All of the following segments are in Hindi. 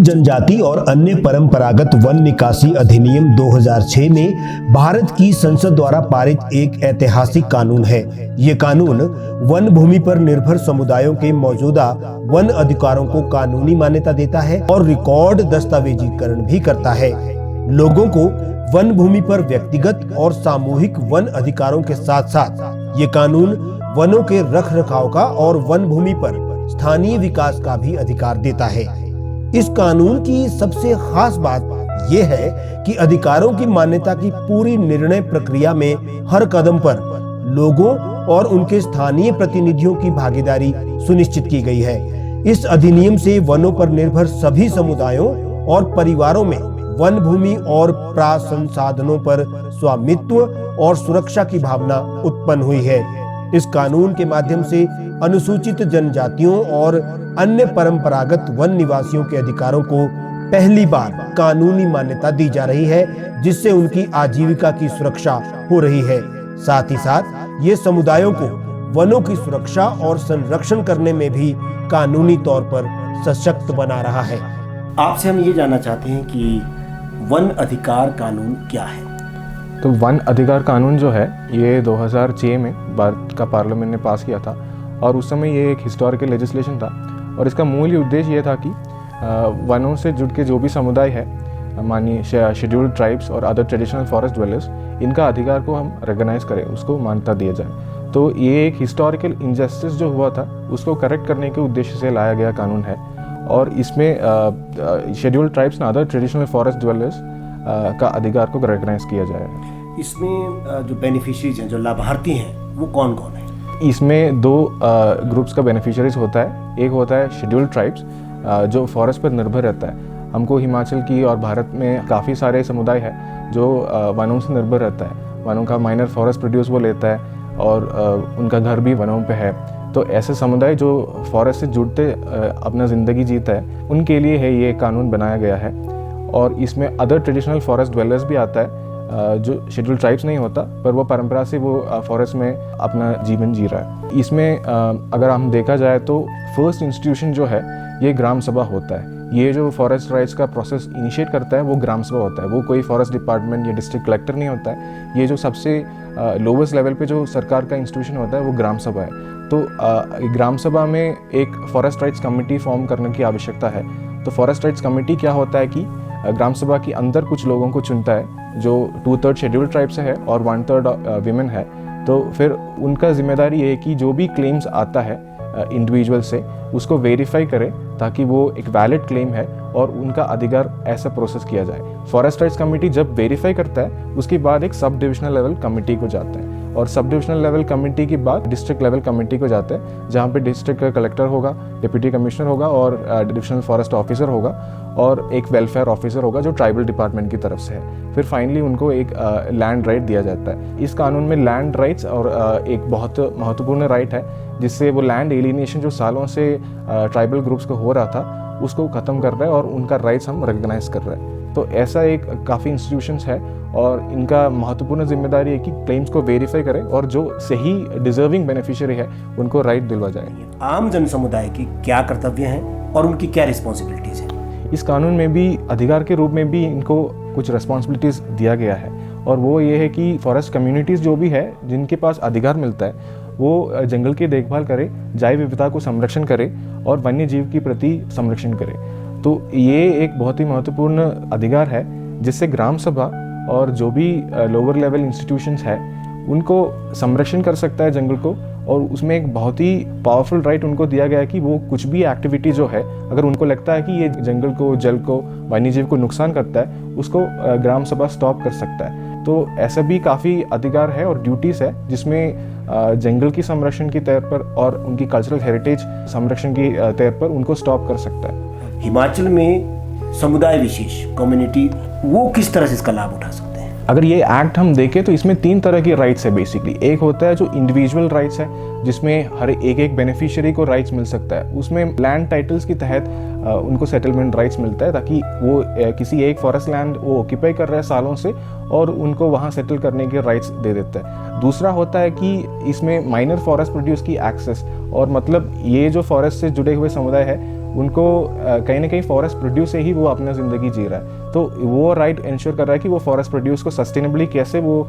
जनजाति और अन्य परंपरागत वन निकासी अधिनियम 2006 में भारत की संसद द्वारा पारित एक ऐतिहासिक कानून है। ये कानून वन भूमि पर निर्भर समुदायों के मौजूदा वन अधिकारों को कानूनी मान्यता देता है और रिकॉर्ड दस्तावेजीकरण भी करता है। लोगों को वन भूमि पर व्यक्तिगत और सामूहिक वन अधिकारों के साथ साथ ये कानून वनों के रख रखाव का और वन भूमि पर स्थानीय विकास का भी अधिकार देता है। इस कानून की सबसे खास बात यह है कि अधिकारों की मान्यता की पूरी निर्णय प्रक्रिया में हर कदम पर लोगों और उनके स्थानीय प्रतिनिधियों की भागीदारी सुनिश्चित की गई है। इस अधिनियम से वनों पर निर्भर सभी समुदायों और परिवारों में वन भूमि और प्रासंसाधनों पर स्वामित्व और सुरक्षा की भावना उत्पन्न हुई है। इस कानून के माध्यम से अनुसूचित जनजातियों और अन्य परंपरागत वन निवासियों के अधिकारों को पहली बार कानूनी मान्यता दी जा रही है, जिससे उनकी आजीविका की सुरक्षा हो रही है। साथ ही साथ ये समुदायों को वनों की सुरक्षा और संरक्षण करने में भी कानूनी तौर पर सशक्त बना रहा है। आपसे हम ये जानना चाहते हैं कि वन अधिकार कानून क्या है? तो वन अधिकार कानून जो है ये 2006 में भारत का पार्लियामेंट ने पास किया था और उस समय ये एक हिस्टोरिकल लेजिस्लेशन था और इसका मूल उद्देश्य ये था कि वनों से जुड़ के जो भी समुदाय है, मानिए शेड्यूल्ड ट्राइब्स और अदर ट्रेडिशनल फॉरेस्ट ड्वेलर्स, इनका अधिकार को हम रिकॉग्नाइज करें, उसको मान्यता दिया जाए। तो ये एक हिस्टोरिकल इनजस्टिस जो हुआ था उसको करेक्ट करने के उद्देश्य से लाया गया कानून है और इसमें शेड्यूल्ड ट्राइब्स और अदर ट्रेडिशनल फॉरेस्ट ड्वेलर्स का अधिकार को रिकॉग्नाइज किया जाए। इसमें जो बेनिफिशरीज हैं, जो लाभार्थी हैं, वो कौन कौन है? इसमें दो ग्रुप्स का बेनिफिशरीज होता है। एक होता है शेड्यूल्ड ट्राइब्स जो फॉरेस्ट पर निर्भर रहता है। हमको हिमाचल की और भारत में काफ़ी सारे समुदाय हैं जो वनों से निर्भर रहता है। वनों का माइनर फॉरेस्ट प्रोड्यूस वो लेता है और उनका घर भी वनों पे है। तो ऐसे समुदाय जो फॉरेस्ट से जुड़ते अपना ज़िंदगी जीता है, उनके लिए है ये कानून बनाया गया है। और इसमें अदर ट्रेडिशनल फॉरेस्ट ड्वेलर्स भी आता है जो शेड्यूल्ड ट्राइब्स नहीं होता, पर वो परंपरा से वो फॉरेस्ट में अपना जीवन जी रहा है। इसमें अगर हम देखा जाए तो फर्स्ट इंस्टीट्यूशन जो है ये ग्राम सभा होता है। ये जो फॉरेस्ट राइट्स का प्रोसेस इनिशिएट करता है वो ग्राम सभा होता है। वो कोई फॉरेस्ट डिपार्टमेंट या डिस्ट्रिक्ट कलेक्टर नहीं होता है। ये जो सबसे लोवेस्ट लेवल पे जो सरकार का इंस्टीट्यूशन होता है वो ग्राम सभा है। तो ग्राम सभा में एक फॉरेस्ट राइट्स कमेटी फॉर्म करने की आवश्यकता है। तो फॉरेस्ट राइट्स कमेटी क्या होता है कि ग्राम सभा के अंदर कुछ लोगों को चुनता है जो 2/3 शेड्यूल्ड ट्राइब से है और 1/3 विमेन है। तो फिर उनका जिम्मेदारी है कि जो भी क्लेम्स आता है इंडिविजुअल से उसको वेरीफाई करे ताकि वो एक वैलिड क्लेम है और उनका अधिकार ऐसा प्रोसेस किया जाए। फॉरेस्ट राइट्स कमेटी जब वेरीफाई करता है उसके बाद एक सब डिविजनल लेवल कमेटी को जाता है और सब डिविजनल लेवल कमेटी के बाद डिस्ट्रिक्ट लेवल कमेटी को जाता है, जहाँ पे डिस्ट्रिक्ट का कलेक्टर होगा, डिप्टी कमिश्नर होगा और डिविजनल फॉरेस्ट ऑफिसर होगा और एक वेलफेयर ऑफिसर होगा जो ट्राइबल डिपार्टमेंट की तरफ से है। फिर फाइनली उनको एक लैंड राइट दिया जाता है। इस कानून में लैंड राइट्स और एक बहुत महत्वपूर्ण राइट है जिससे वो लैंड एलिनेशन जो सालों से ट्राइबल ग्रुप्स को हो रहा था उसको ख़त्म कर रहा है और उनका राइट्स हम रिकॉग्नाइज कर रहे हैं। तो ऐसा एक काफ़ी इंस्टीट्यूशंस है और इनका महत्वपूर्ण जिम्मेदारी है कि क्लेम्स को वेरीफाई करें और जो सही डिजर्विंग बेनिफिशियरी है उनको राइट दिलवा जाए। आम जन समुदाय की क्या कर्तव्य हैं और उनकी क्या रिस्पॉन्सिबिलिटीज हैं? इस कानून में भी अधिकार के रूप में भी इनको कुछ रिस्पॉन्सिबिलिटीज़ दिया गया है और वो ये है कि फॉरेस्ट कम्युनिटीज़ जो भी है जिनके पास अधिकार मिलता है वो जंगल की देखभाल करे, जैव विविधता को संरक्षण करे और वन्य जीव के प्रति संरक्षण करे। तो ये एक बहुत ही महत्वपूर्ण अधिकार है जिससे ग्राम सभा और जो भी लोअर लेवल इंस्टीट्यूशंस है उनको संरक्षण कर सकता है जंगल को। और उसमें एक बहुत ही पावरफुल राइट उनको दिया गया है कि वो कुछ भी एक्टिविटी जो है अगर उनको लगता है कि ये जंगल को, जल को, वन्यजीव को नुकसान करता है उसको ग्राम सभा स्टॉप कर सकता है। तो ऐसा भी काफ़ी अधिकार है और ड्यूटीज़ है जिसमें जंगल की संरक्षण की तौर पर और उनकी कल्चरल हेरिटेज संरक्षण की तौर पर उनको स्टॉप कर सकता है। हिमाचल में समुदाय विशेष कम्युनिटी वो किस तरह से इसका लाभ उठा सकते हैं? अगर ये एक्ट हम देखें तो इसमें 3 तरह की राइट्स है बेसिकली। एक होता है जो इंडिविजुअल राइट्स है जिसमें हर एक बेनिफिशियरी को राइट्स मिल सकता है। उसमें लैंड टाइटल्स के तहत उनको सेटलमेंट राइट्स मिलता है ताकि वो किसी एक फॉरेस्ट लैंड वो ऑक्यूपाई कर रहे हैं सालों से और उनको वहाँ सेटल करने के राइट्स दे देता है। दूसरा होता है कि इसमें माइनर फॉरेस्ट प्रोड्यूस की एक्सेस और मतलब ये जो फॉरेस्ट से जुड़े हुए समुदाय है उनको कहीं ना कहीं फॉरेस्ट प्रोड्यूस से ही वो अपना ज़िंदगी जी रहा है। तो वो राइट इंश्योर कर रहा है कि वो फॉरेस्ट प्रोड्यूस को सस्टेनेबली कैसे वो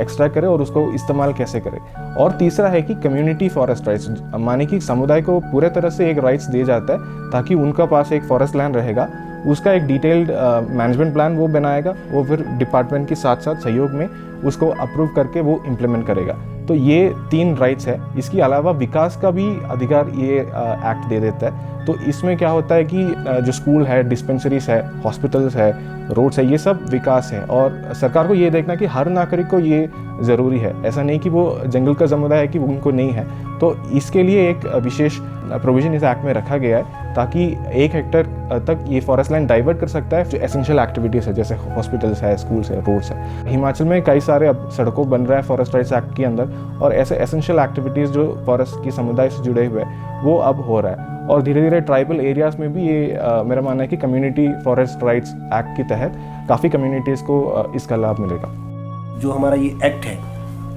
एक्सट्रैक्ट करे और उसको इस्तेमाल कैसे करे। और तीसरा है कि कम्युनिटी फॉरेस्ट राइट्स, माने कि समुदाय को पूरे तरह से एक राइट्स दिया जाता है ताकि उनका पास एक फॉरेस्ट लैंड रहेगा, उसका एक डिटेल्ड मैनेजमेंट प्लान वो बनाएगा, वो फिर डिपार्टमेंट के साथ साथ सहयोग में उसको अप्रूव करके वो इम्प्लीमेंट करेगा। तो ये 3 राइट्स है। इसके अलावा विकास का भी अधिकार ये एक्ट दे देता है। तो इसमें क्या होता है कि जो स्कूल है, डिस्पेंसरीज है, हॉस्पिटल्स है, रोड्स है, ये सब विकास है। और सरकार को ये देखना कि हर नागरिक को ये ज़रूरी है, ऐसा नहीं कि वो जंगल का समुदाय है कि उनको नहीं है। तो इसके लिए एक विशेष प्रोविजन इस एक्ट में रखा गया है ताकि 1 हेक्टेयर तक ये फॉरेस्ट लैंड डाइवर्ट कर सकता है जो एसेंशियल एक्टिविटीज़ है, जैसे हॉस्पिटल्स है, स्कूल्स है, रोड्स है। हिमाचल में कई सारे अब सड़कों बन रहा है फॉरेस्ट राइट्स एक्ट के अंदर, और ऐसे एसेंशियल एक्टिविटीज़ जो फॉरेस्ट की समुदाय से जुड़े हुए हैं वो अब हो रहा है। और धीरे धीरे ट्राइबल एरियाज़ में भी ये मेरा मानना है कि कम्युनिटी फॉरेस्ट राइट्स एक्ट के तहत काफ़ी कम्युनिटीज़ को इसका लाभ मिलेगा। जो हमारा ये एक्ट है,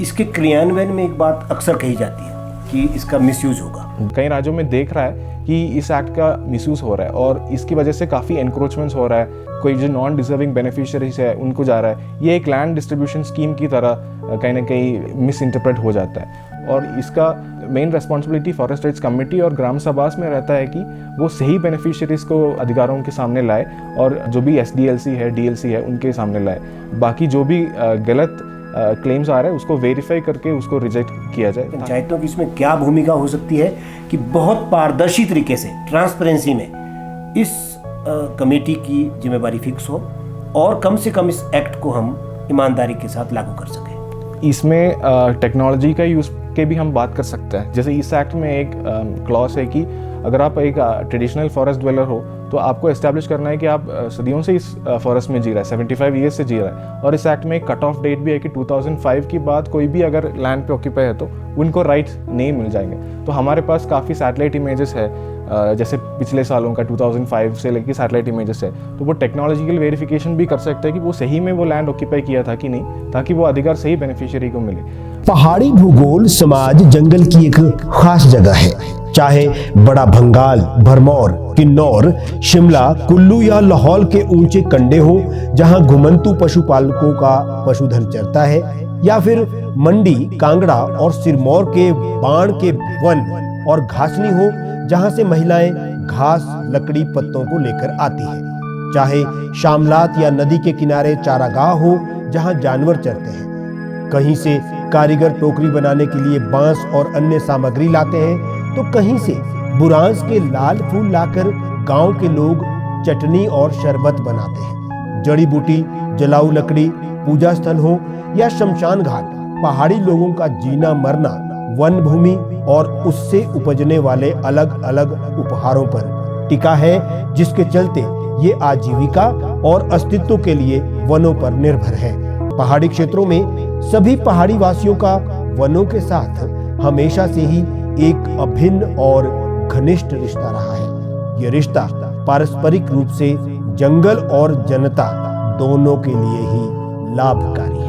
इसके क्रियान्वयन में एक बात अक्सर कही जाती है कि इसका मिसयूज होगा। कई राज्यों में देख रहा है कि इस एक्ट का मिसयूज हो रहा है और इसकी वजह से काफ़ी एनक्रोचमेंट्स हो रहा है। कोई जो नॉन डिजर्विंग बेनिफिशियरीज है उनको जा रहा है। ये एक लैंड डिस्ट्रीब्यूशन स्कीम की तरह कहीं ना कहीं मिस इंटरप्रेट हो जाता है। और इसका main responsibility forest rights committee और ग्राम सभास में रहता है कि वो सही बेनिफिशियरीज को अधिकारों के सामने लाए और जो भी SDLC है, DLC है, उनके सामने लाए। बाकी जो भी गलत क्लेम्स आ रहे हैं उसको वेरीफाई करके उसको रिजेक्ट किया जाए। पंचायतों की इसमें क्या भूमिका हो सकती है कि बहुत पारदर्शी तरीके से, ट्रांसपेरेंसी में इस कमेटी की जिम्मेदारी फिक्स हो और कम से कम इस एक्ट को हम ईमानदारी के साथ लागू कर सकें। इसमें टेक्नोलॉजी का यूज़ के भी हम बात कर सकते हैं। जैसे इस एक्ट में एक क्लॉज है कि अगर आप एक ट्रेडिशनल फॉरेस्ट ड्वेलर हो तो आपको एस्टैब्लिश करना है कि आप सदियों से इस फॉरेस्ट में जी रहा है, 75 ईयर्स से जी रहा है। और इस एक्ट में एक कट ऑफ डेट भी है कि 2005 के बाद कोई भी अगर लैंड पे ऑक्यूपाई है तो उनको राइट्स नहीं मिल जाएंगे। तो हमारे पास काफ़ी सैटेलाइट इमेजेस है, जैसे पिछले सालों का 2005 से लेकर सैटेलाइट इमेजेस है, तो वो टेक्नोलॉजिकल वेरिफिकेशन भी कर सकते हैं कि वो सही में वो लैंड ऑक्यूपाई किया था कि नहीं, ताकि वो अधिकार सही बेनिफिशियरी को मिले। पहाड़ी भूगोल समाज जंगल की एक खास जगह है। चाहे बड़ा भंगाल, भरमौर, किन्नौर, शिमला, कुल्लू या लाहौल के ऊंचे कंडे हो जहां घुमंतू पशुपालकों का पशुधन चरता है, या फिर मंडी, कांगड़ा और सिरमौर के बाण के वन और घासनी हो जहां से महिलाएं घास, लकड़ी, पत्तों को लेकर आती हैं। चाहे शामलात या नदी के किनारे चारागाह हो जहां जानवर चरते हैं। कहीं से कारीगर टोकरी बनाने के लिए बांस और अन्य सामग्री लाते हैं तो कहीं से बुरांस के लाल फूल लाकर गांव के लोग चटनी और शरबत बनाते हैं। जड़ी बूटी, जलाऊ लकड़ी, पूजा स्थल हो या शमशान घाट, पहाड़ी लोगों का जीना मरना वन भूमि और उससे उपजने वाले अलग अलग उपहारों पर टिका है, जिसके चलते ये आजीविका और अस्तित्व के लिए वनों पर निर्भर है। पहाड़ी क्षेत्रों में सभी पहाड़ी वासियों का वनों के साथ हमेशा से ही एक अभिन्न और घनिष्ठ रिश्ता रहा है। यह रिश्ता पारस्परिक रूप से जंगल और जनता दोनों के लिए ही लाभकारी है।